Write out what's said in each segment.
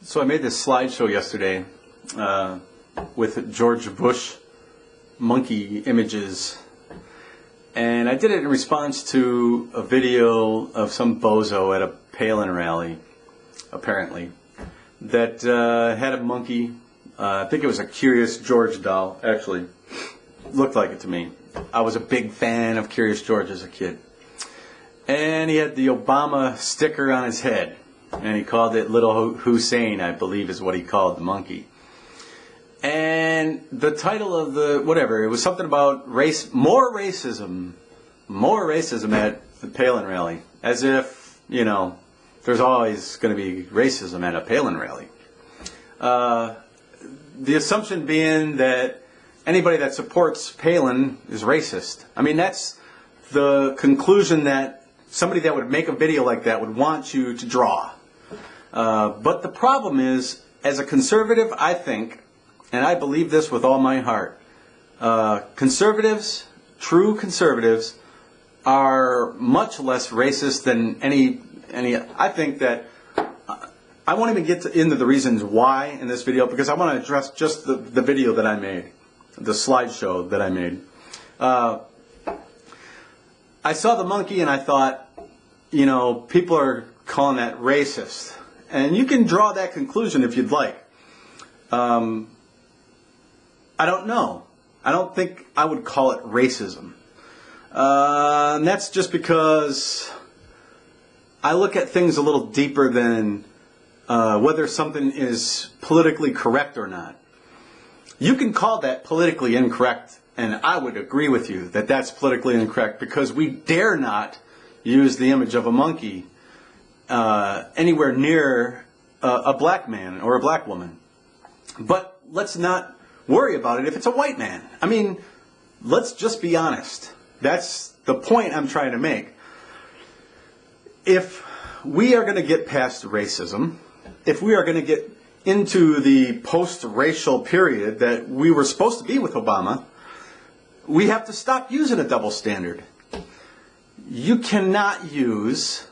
So I made this slideshow yesterday with George Bush monkey images, and I did it in response to a video of some bozo at a Palin rally, apparently, that had a monkey. I think it was a Curious George doll, actually. Looked like it to me. I was a big fan of Curious George as a kid. And he had the Obama sticker on his head. And he called it Little Hussein, I believe is what he called the monkey. And the title of the, whatever, it was something about more racism at the Palin rally. As if, you know, there's always going to be racism at a Palin rally. The assumption being that anybody that supports Palin is racist. I mean, that's the conclusion that somebody that would make a video like that would want you to draw. But the problem is, as a conservative, I think, and I believe this with all my heart, conservatives, true conservatives, are much less racist than any. I think that I won't even get into the reasons why in this video, because I want to address just the video that I made, the slideshow that I made. I saw the monkey and I thought, you know, people are calling that racist. And you can draw that conclusion if you'd like. I don't know. I don't think I would call it racism. And that's just because I look at things a little deeper than whether something is politically correct or not. You can call that politically incorrect, and I would agree with you that that's politically incorrect, because we dare not use the image of a monkey anywhere near a black man or a black woman. But let's not worry about it if it's a white man. I mean, let's just be honest. That's the point I'm trying to make. If we are going to get past racism, if we are going to get into the post-racial period that we were supposed to be with Obama, we have to stop using a double standard. You cannot use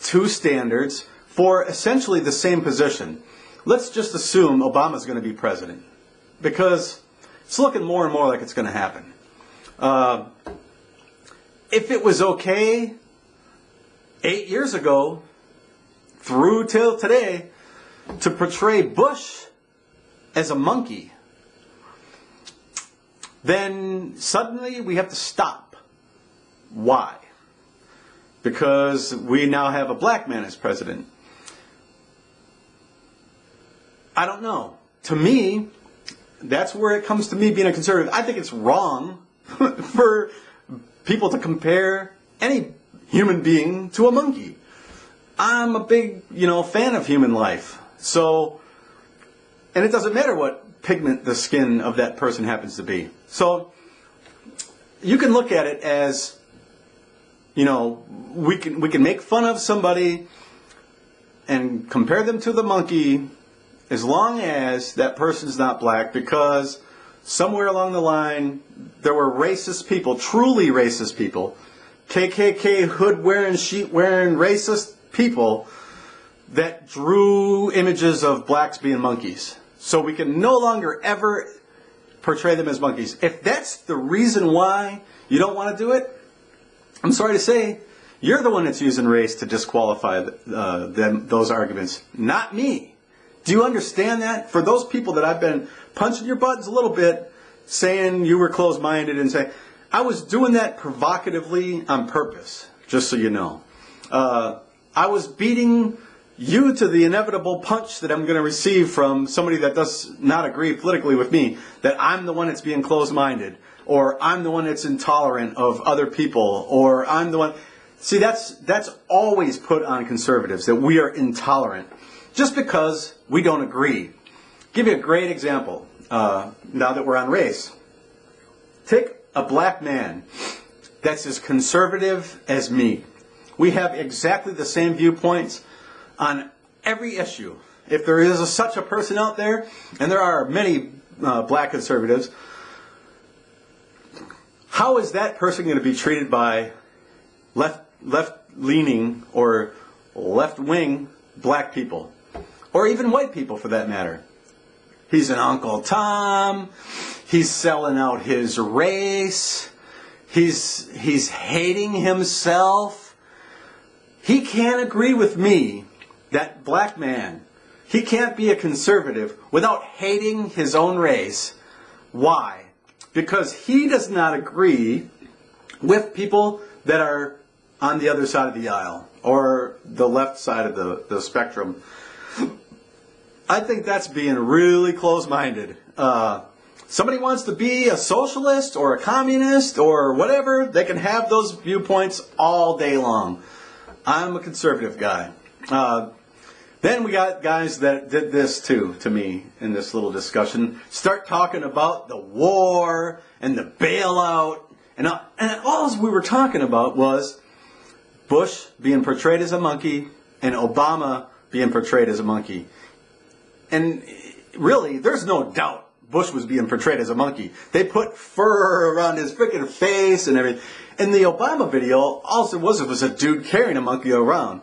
two standards for essentially the same position. Let's just assume Obama's going to be president, because it's looking more and more like it's going to happen. If it was okay 8 years ago through till today to portray Bush as a monkey, then suddenly we have to stop. Why? Because we now have a black man as president. I don't know. To me, that's where it comes to me being a conservative. I think it's wrong for people to compare any human being to a monkey. I'm a big, fan of human life. So, and it doesn't matter what pigment the skin of that person happens to be. So, you can look at it as, we can make fun of somebody and compare them to the monkey as long as that person's not black, because somewhere along the line there were racist people, truly racist people, KKK hood-wearing, sheet-wearing racist people that drew images of blacks being monkeys. So we can no longer ever portray them as monkeys. If that's the reason why you don't want to do it, I'm sorry to say, you're the one that's using race to disqualify those arguments, not me. Do you understand that? For those people that I've been punching your buttons a little bit, saying you were closed-minded and saying, I was doing that provocatively on purpose, just so you know. I was beating you to the inevitable punch that I'm going to receive from somebody that does not agree politically with me, that I'm the one that's being closed-minded, or I'm the one that's intolerant of other people, or I'm the one... See, that's always put on conservatives, that we are intolerant, just because we don't agree. Give you a great example, now that we're on race. Take a black man that's as conservative as me. We have exactly the same viewpoints on every issue. If there is such a person out there, and there are many black conservatives, how is that person going to be treated by left-leaning or left-wing black people? or even white people for that matter. He's an Uncle Tom. He's selling out his race. He's hating himself. He can't agree with me, that black man. He can't be a conservative without hating his own race. Why? Because he does not agree with people that are on the other side of the aisle or the left side of the spectrum. I think that's being really close-minded. Somebody wants to be a socialist or a communist or whatever, they can have those viewpoints all day long. I'm a conservative guy. Then we got guys that did this too to me in this little discussion. Start talking about the war and the bailout. And all we were talking about was Bush being portrayed as a monkey and Obama being portrayed as a monkey. And really, there's no doubt Bush was being portrayed as a monkey. They put fur around his freaking face and everything. In the Obama video, all it was a dude carrying a monkey around.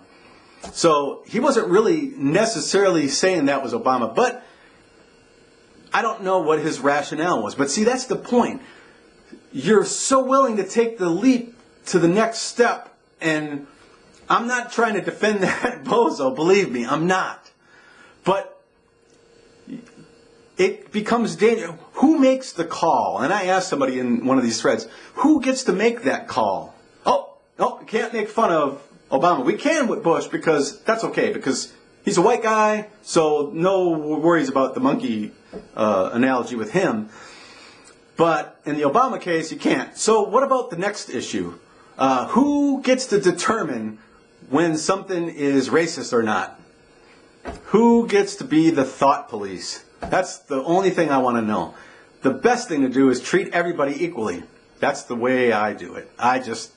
So he wasn't really necessarily saying that was Obama, but I don't know what his rationale was. But see, that's the point. You're so willing to take the leap to the next step, and I'm not trying to defend that bozo, believe me, I'm not. But it becomes dangerous. Who makes the call? And I asked somebody in one of these threads, who gets to make that call? Oh, no, you can't make fun of Obama. We can with Bush because that's okay, because he's a white guy, so no worries about the monkey analogy with him. But in the Obama case, you can't. So what about the next issue? Who gets to determine when something is racist or not? Who gets to be the thought police? That's the only thing I want to know. The best thing to do is treat everybody equally. That's the way I do it. I just,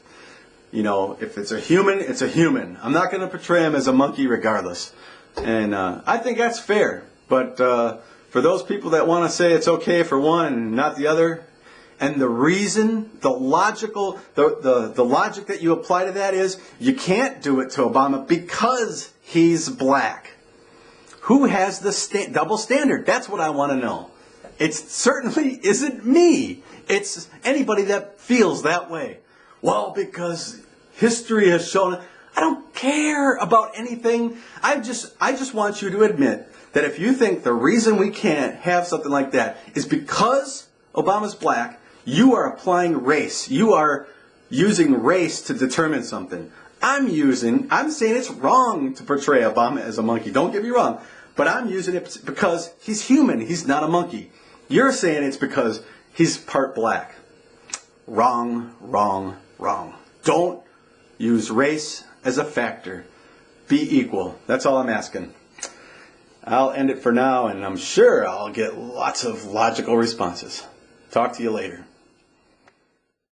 if it's a human, it's a human. I'm not going to portray him as a monkey regardless. And I think that's fair. But for those people that want to say it's okay for one and not the other, and the reason, the logic that you apply to that is you can't do it to Obama because he's black. Who has the double standard? That's what I want to know. It certainly isn't me. It's anybody that feels that way. Well, because history has shown it. I don't care about anything. I just want you to admit that if you think the reason we can't have something like that is because Obama's black, you are applying race. You are using race to determine something. I'm saying it's wrong to portray Obama as a monkey. Don't get me wrong. But I'm using it because he's human. He's not a monkey. You're saying it's because he's part black. Wrong, wrong, wrong. Don't use race as a factor. Be equal. That's all I'm asking. I'll end it for now, and I'm sure I'll get lots of logical responses. Talk to you later.